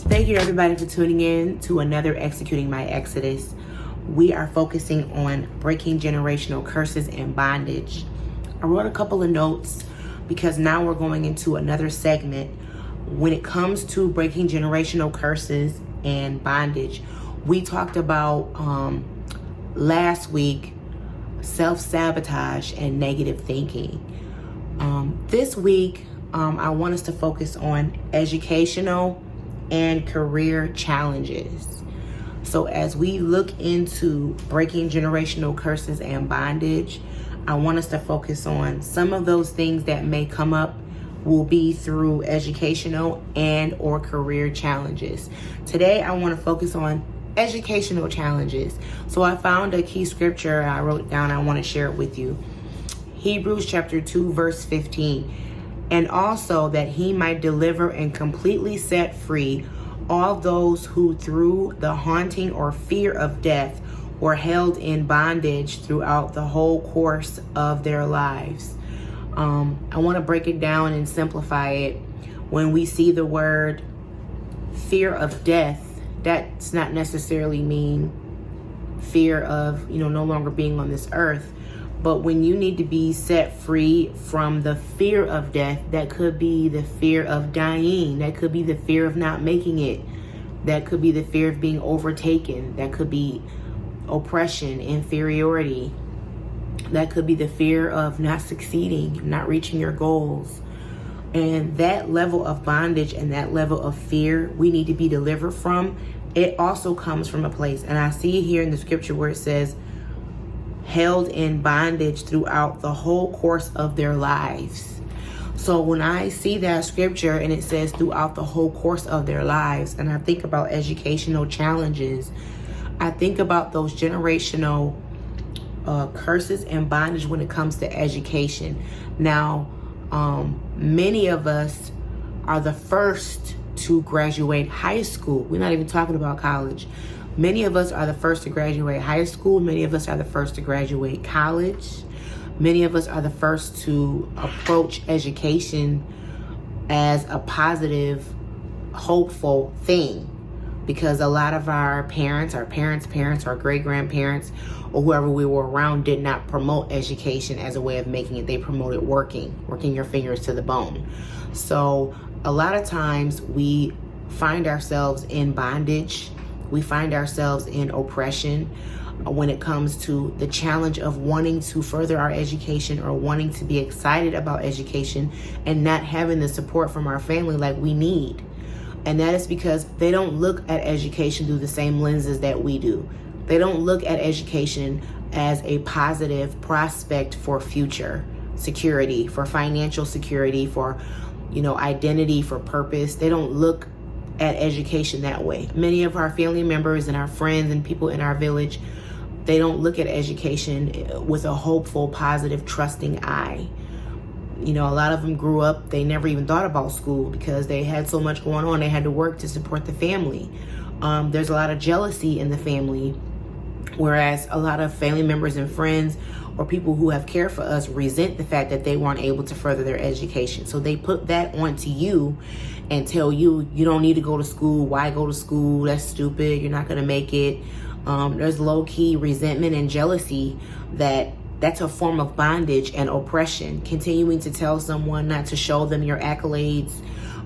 Thank you everybody for tuning in to another Executing My Exodus. We are focusing on breaking generational curses and bondage. I wrote a couple of notes because now we're going into another segment. When it comes to breaking generational curses and bondage, we talked about last week self-sabotage and negative thinking. This week, I want us to focus on educational and career challenges. So as we look into breaking generational curses and bondage, I want us to focus on some of those things that may come up will be through educational and or career challenges. Today, I want to focus on educational challenges. So I found a key scripture I wrote down. I want to share it with you. Hebrews chapter 2, verse 15. And also that he might deliver and completely set free all those who through the haunting or fear of death were held in bondage throughout the whole course of their lives. I want to break it down and simplify it. When we see the word fear of death, that's not necessarily mean fear of, no longer being on this earth. But when you need to be set free from the fear of death, that could be the fear of dying. That could be the fear of not making it. That could be the fear of being overtaken. That could be oppression, inferiority. That could be the fear of not succeeding, not reaching your goals. And that level of bondage and that level of fear we need to be delivered from. It also comes from a place. And I see here in the scripture where it says, held in bondage throughout the whole course of their lives. So when I see that scripture and it says throughout the whole course of their lives, and I think about educational challenges, I think about those generational curses and bondage when it comes to education. Now, many of us are the first to graduate high school. We're not even talking about college. Many of us are the first to graduate high school. Many of us are the first to graduate college. Many of us are the first to approach education as a positive, hopeful thing. Because a lot of our parents, our great-grandparents, or whoever we were around did not promote education as a way of making it. They promoted working your fingers to the bone. So a lot of times we find ourselves in bondage. We find ourselves in oppression when it comes to the challenge of wanting to further our education or wanting to be excited about education and not having the support from our family like we need. And that is because they don't look at education through the same lenses that we do. They don't look at education as a positive prospect for future security, for financial security, for, identity, for purpose. They don't look at education that way. Many of our family members and our friends and people in our village, they don't look at education with a hopeful, positive, trusting eye. A lot of them grew up, they never even thought about school because they had so much going on. They had to work to support the family. There's a lot of jealousy in the family, whereas a lot of family members and friends or people who have cared for us resent the fact that they weren't able to further their education. So they put that onto you and tell you, you don't need to go to school. Why go to school? That's stupid. You're not going to make it. There's low-key resentment and jealousy that's a form of bondage and oppression. Continuing to tell someone not to show them your accolades,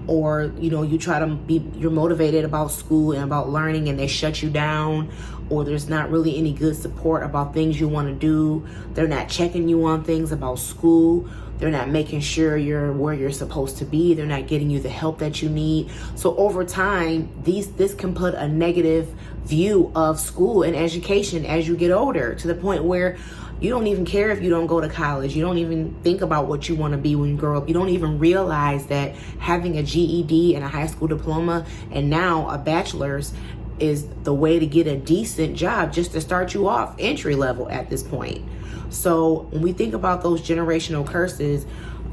or you're motivated about school and about learning and they shut you down, or there's not really any good support about things you want to do. They're not checking you on things about school. They're not making sure you're where you're supposed to be. They're not getting you the help that you need. So over time, this can put a negative view of school and education as you get older, to the point where you don't even care if you don't go to college. You don't even think about what you want to be when you grow up. You don't even realize that having a GED and a high school diploma and now a bachelor's is the way to get a decent job, just to start you off entry level at this point. So when we think about those generational curses,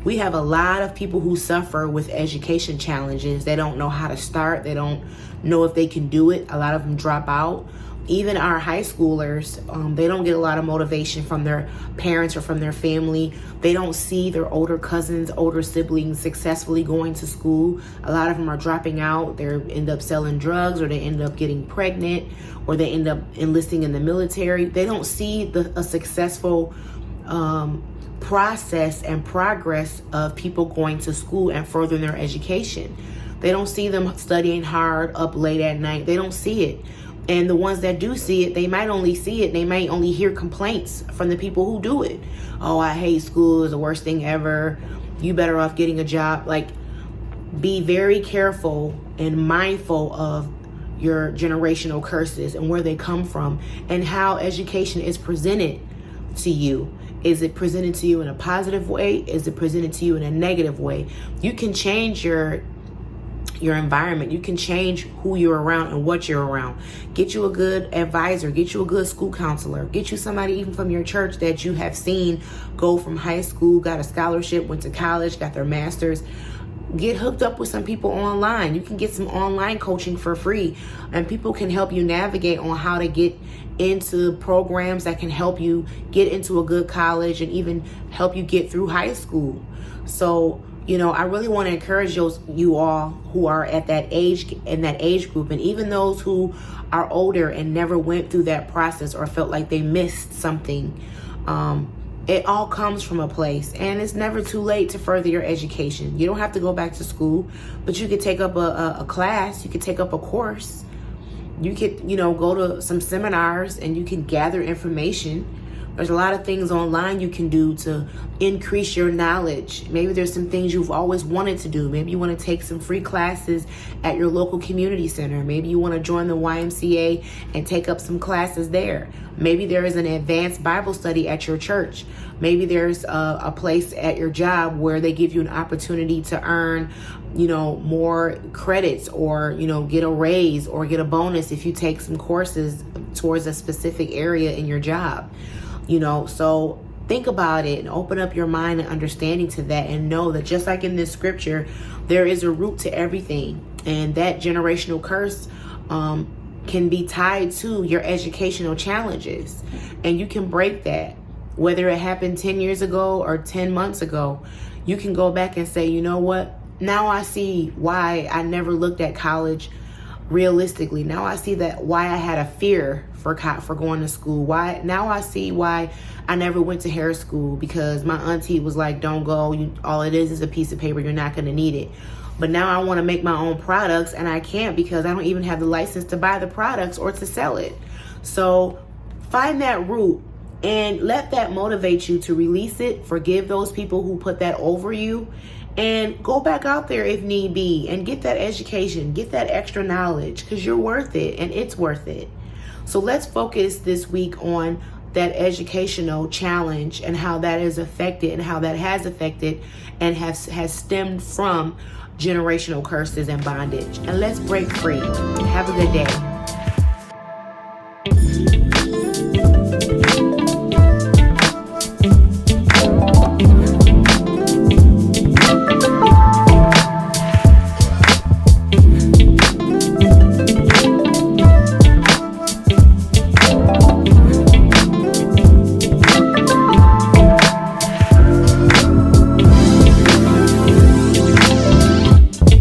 We have a lot of people who suffer with education challenges. They don't know how to start. They don't know if they can do it. A lot of them drop out. Even our high schoolers, they don't get a lot of motivation from their parents or from their family. They don't see their older cousins, older siblings successfully going to school. A lot of them are dropping out. They end up selling drugs, or they end up getting pregnant, or they end up enlisting in the military. They don't see a successful process and progress of people going to school and furthering their education. They don't see them studying hard, up late at night. They don't see it. And the ones that do see it, they might only see it. They might only hear complaints from the people who do it. Oh, I hate school. It's the worst thing ever. You better off getting a job. Like, be very careful and mindful of your generational curses and where they come from and how education is presented to you. Is it presented to you in a positive way? Is it presented to you in a negative way? You can change your environment. You can change who you're around and what you're around. Get you a good advisor. Get you a good school counselor. Get you somebody even from your church that you have seen go from high school, got a scholarship, went to college, got their master's. Get hooked up with some people online. You can get some online coaching for free, and people can help you navigate on how to get into programs that can help you get into a good college and even help you get through high school. So, I really want to encourage you all who are at that age, in that age group, and even those who are older and never went through that process or felt like they missed something. It all comes from a place, and it's never too late to further your education. You don't have to go back to school, but you could take up a class. You could take up a course. You could, go to some seminars, and you can gather information. There's a lot of things online you can do to increase your knowledge. Maybe there's some things you've always wanted to do. Maybe you want to take some free classes at your local community center. Maybe you want to join the YMCA and take up some classes there. Maybe there is an advanced Bible study at your church. Maybe there's a place at your job where they give you an opportunity to earn, more credits, or, get a raise or get a bonus if you take some courses towards a specific area in your job. So think about it and open up your mind and understanding to that, and know that just like in this scripture, there is a root to everything, and that generational curse can be tied to your educational challenges, and you can break that. Whether it happened 10 years ago or 10 months ago, you can go back and say, you know what? Now I see why I never looked at college realistically. Now I see that why I had a fear for going to school. Now I see why I never went to hair school, because my auntie was like, don't go. All it is a piece of paper. You're not going to need it. But now I want to make my own products, and I can't because I don't even have the license to buy the products or to sell it. So find that root and let that motivate you to release it. Forgive those people who put that over you, and go back out there if need be and get that education, get that extra knowledge, because you're worth it and it's worth it. So let's focus this week on that educational challenge and how that is affected and how that has affected and has stemmed from generational curses and bondage. And let's break free. Have a good day.